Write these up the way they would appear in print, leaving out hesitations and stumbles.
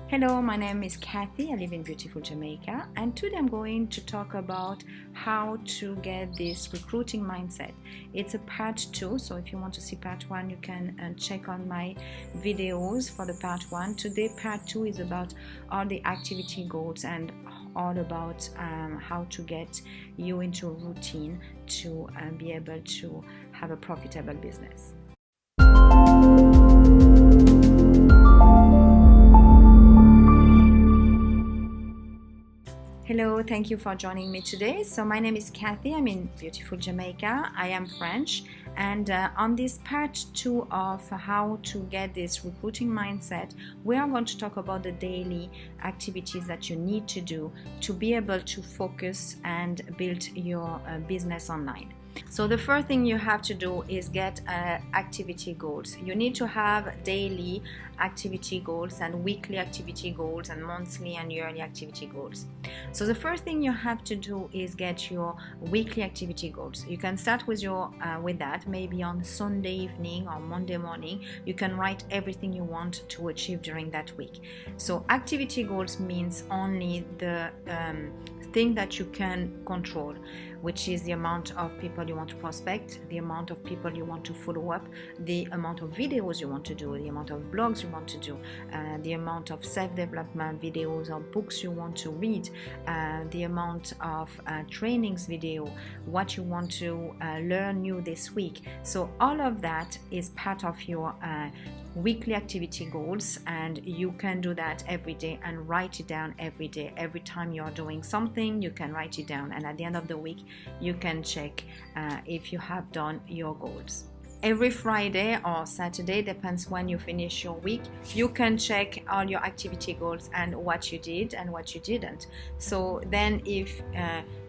Hello, my name is Kathy. I live in beautiful Jamaica, and today I'm going to talk about how to get this recruiting mindset. It's a part 2, so if you want to see part 1, you can check on my videos for the part 1. Today, part 2 is about all the activity goals and all about how to get you into a routine to be able to have a profitable business. Hello, thank you for joining me today. So my name is Kathy. I'm in beautiful Jamaica. I am French, and on this part 2 of how to get this recruiting mindset, we are going to talk about the daily activities that you need to do to be able to focus and build your business online. So the first thing you have to do is get activity goals. You need to have daily activity goals and weekly activity goals and monthly and yearly activity goals. So the first thing you have to do is get your weekly activity goals. You can start with that maybe on Sunday evening or Monday morning. You can write everything you want to achieve during that week. So activity goals means only the thing that you can control, which is the amount of people you want to prospect, the amount of people you want to follow up, the amount of videos you want to do, the amount of blogs you want to do, the amount of self-development videos or books you want to read, the amount of trainings video, what you want to learn new this week. So all of that is part of your weekly activity goals, and you can do that every day and write it down every day. Every time you are doing something, you can write it down, and at the end of the week you can check if you have done your goals. Every Friday or Saturday, depends when you finish your week, you can check all your activity goals and what you did and what you didn't. So then if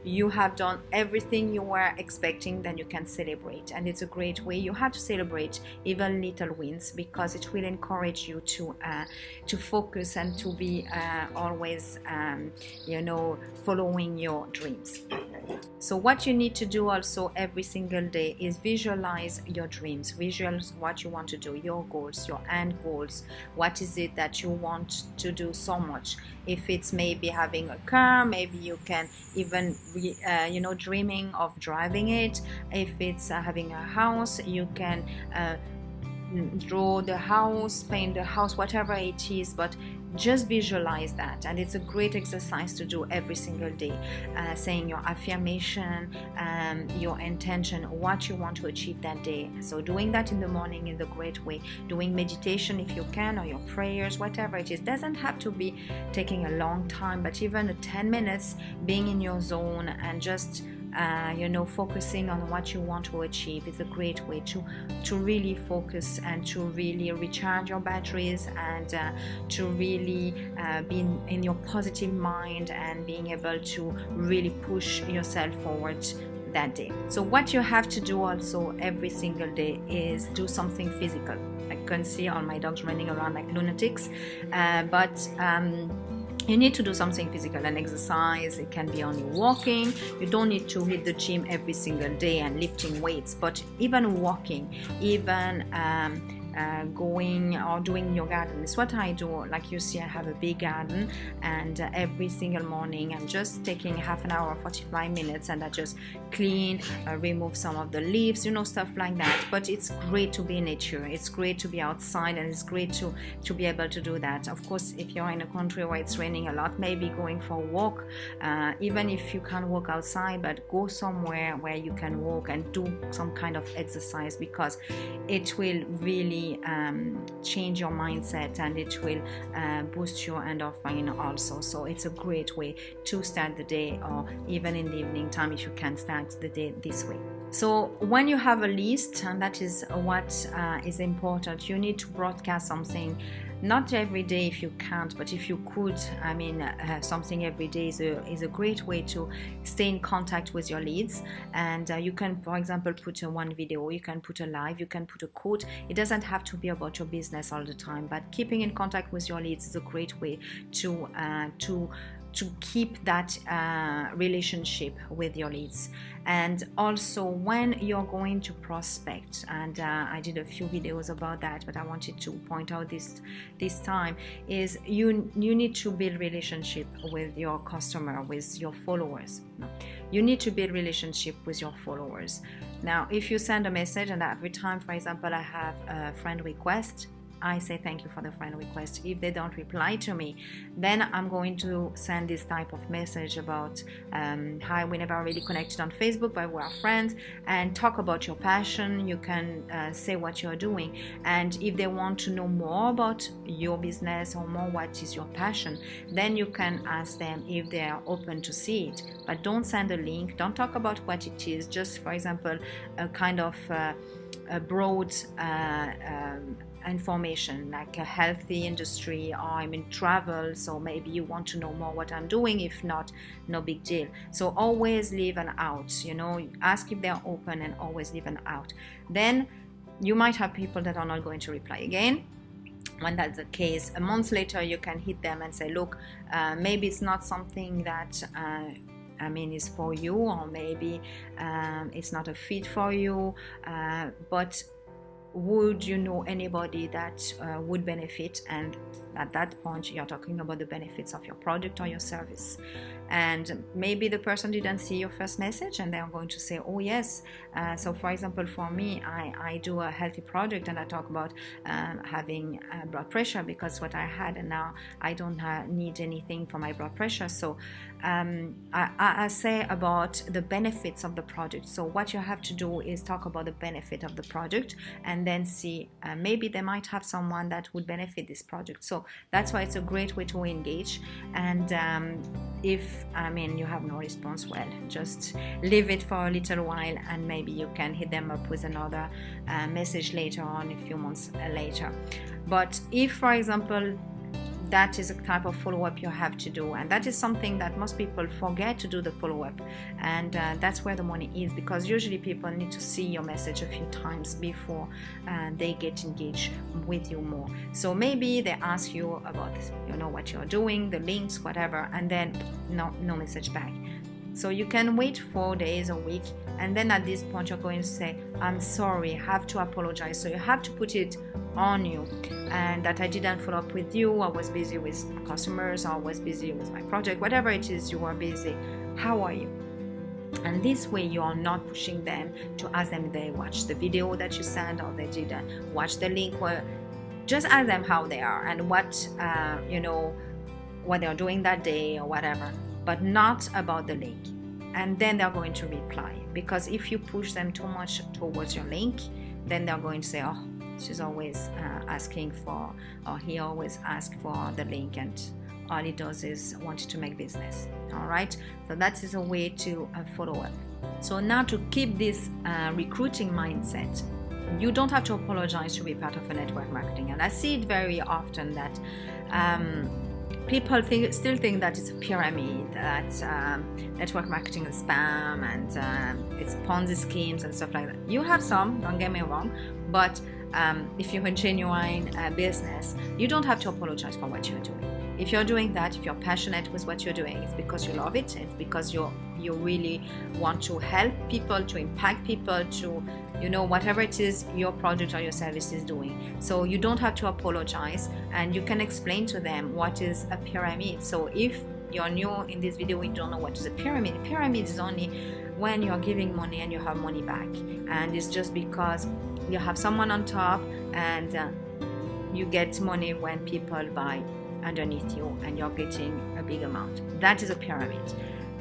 you have done everything you were expecting, then you can celebrate, and it's a great way. You have to celebrate even little wins, because it will encourage you to focus and to be always following your dreams. So what you need to do also every single day is visualize your dreams, visualize what you want to do, your goals, your end goals. What is it that you want to do so much? If it's maybe having a car, maybe you can even dreaming of driving it. If it's having a house, you can draw the house, paint the house, whatever it is, but just visualize that. And it's a great exercise to do every single day, saying your affirmation, your intention, what you want to achieve that day. So doing that in the morning is a great way. Doing meditation if you can, or your prayers, whatever it is. Doesn't have to be taking a long time, but even 10 minutes being in your zone and just focusing on what you want to achieve is a great way to really focus and to really recharge your batteries, and to really be in your positive mind and being able to really push yourself forward that day. So what you have to do also every single day is do something physical. I can see all my dogs running around like lunatics, but you need to do something physical and exercise. It can be only walking. You don't need to hit the gym every single day and lifting weights, but even walking, even going or doing your garden. It's what I do. Like you see, I have a big garden, and every single morning I'm just taking half an hour, 45 minutes, and I just clean, remove some of the leaves, stuff like that. But it's great to be in nature. It's great to be outside, and it's great to be able to do that. Of course, if you're in a country where it's raining a lot, maybe going for a walk, even if you can't walk outside, but go somewhere where you can walk and do some kind of exercise, because it will really change your mindset, and it will boost your endorphin also. So it's a great way to start the day, or even in the evening time if you can start the day this way. So when you have a list, and that is what is important, you need to broadcast something. Not every day if you can't, but if you could, something every day is a great way to stay in contact with your leads. And you can, for example, put one video, you can put a live, you can put a quote. It doesn't have to be about your business all the time, but keeping in contact with your leads is a great way to to keep that relationship with your leads. And also when you're going to prospect, and I did a few videos about that, but I wanted to point out this time, is you need to build relationship with your customer, with your followers. You need to build relationship with your followers. Now, if you send a message, and every time, for example, I have a friend request, I say thank you for the friend request. If they don't reply to me, then I'm going to send this type of message about hi, we never really connected on Facebook, but we are friends, and talk about your passion. You can say what you're doing, and if they want to know more about your business or more what is your passion, then you can ask them if they are open to see it. But don't send a link, don't talk about what it is, just for example a kind of a broad information like a healthy industry, or I'm in travel, so maybe you want to know more what I'm doing. If not, no big deal. So always leave an out, ask if they're open and always leave an out. Then you might have people that are not going to reply again. When that's the case, a month later you can hit them and say, look, maybe it's not something that is for you, or maybe it's not a fit for you, but would you know anybody that would benefit? And at that point you're talking about the benefits of your product or your service. And maybe the person didn't see your first message and they're going to say, oh yes. So for example, for me, I do a healthy product, and I talk about having blood pressure, because what I had, and now I don't need anything for my blood pressure. So I say about the benefits of the product. So what you have to do is talk about the benefit of the product, and then see maybe they might have someone that would benefit this product. So that's why it's a great way to engage. And if you have no response, well, just leave it for a little while, and maybe you can hit them up with another message later on, a few months later. But if, for example, that is a type of follow-up you have to do, and that is something that most people forget to do, the follow-up, and that's where the money is, because usually people need to see your message a few times before they get engaged with you more. So maybe they ask you about what you're doing, the links, whatever, and then no message back. So you can wait 4 days, a week, and then at this point you're going to say, I'm sorry, I have to apologize. So you have to put it on you, and that I didn't follow up with you, I was busy with customers, I was busy with my project, whatever it is you are busy, how are you? And this way you are not pushing them to ask them if they watched the video that you sent, or they didn't watch the link. Just ask them how they are and what what they are doing that day or whatever, but not about the link. And then they're going to reply, because if you push them too much towards your link, then they're going to say, oh, she's always asking for, or he always asks for the link, and all he does is wanted to make business. All right, so that is a way to follow up. So now, to keep this recruiting mindset, you don't have to apologize to be part of a network marketing. And I see it very often that people still think that it's a pyramid, that network marketing is spam, and it's Ponzi schemes and stuff like that. You have some, don't get me wrong, but if you're a genuine business, you don't have to apologize for what you're doing. If you're doing that, if you're passionate with what you're doing, it's because you love it. It's because you really want to help people, to impact people, to whatever it is your product or your service is doing. So you don't have to apologize, and you can explain to them what is a pyramid. So if you're new in this video, you don't know what is a pyramid. A pyramid is only when you're giving money and you have money back, and it's just because you have someone on top, and you get money when people buy underneath you, and you're getting a big amount. That is a pyramid.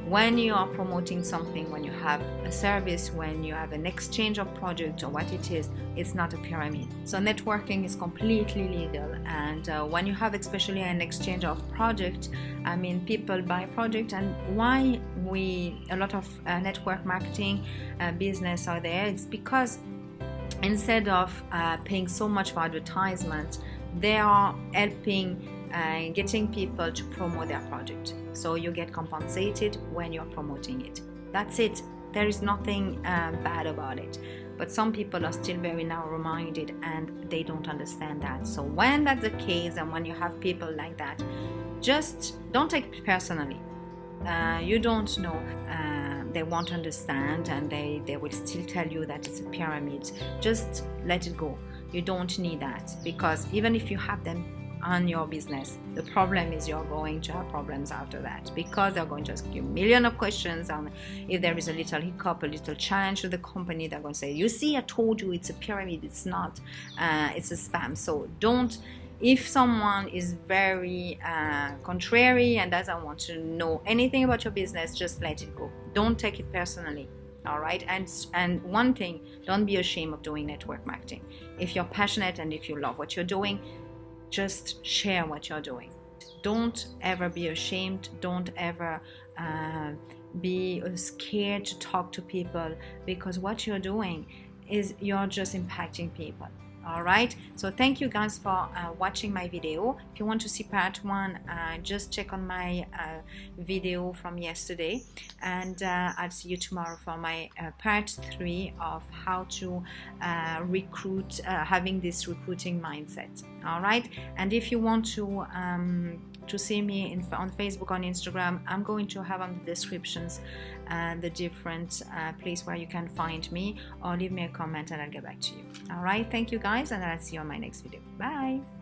When you are promoting something, when you have a service, when you have an exchange of product or what it is, it's not a pyramid. So networking is completely legal, and when you have especially an exchange of product, people buy product. And why a lot of network marketing business are there, it's because instead of paying so much for advertisement, they are helping getting people to promote their product. So you get compensated when you're promoting it. That's it. There is nothing bad about it. But some people are still very narrow-minded, and they don't understand that. So when that's the case, and when you have people like that, just don't take it personally. You don't know, they won't understand, and they will still tell you that it's a pyramid. Just let it go. You don't need that, because even if you have them on your business, the problem is you're going to have problems after that, because they're going to ask you a million of questions. And if there is a little hiccup, a little challenge to the company, they're going to say, you see, I told you it's a pyramid, it's not, it's a spam. So don't. If someone is very contrary and doesn't want to know anything about your business, just let it go. Don't take it personally. All right. And one thing, don't be ashamed of doing network marketing. If you're passionate and if you love what you're doing, just share what you're doing. Don't ever be ashamed. Don't ever be scared to talk to people, because what you're doing is you're just impacting people. All right, so thank you guys for watching my video. If you want to see part 1, just check on my video from yesterday, and I'll see you tomorrow for my part 3 of how to recruit, having this recruiting mindset. All right, and if you want to see me on Facebook, on Instagram, I'm going to have on the descriptions the different place where you can find me, or leave me a comment and I'll get back to you. All right, thank you guys, and I'll see you on my next video. Bye.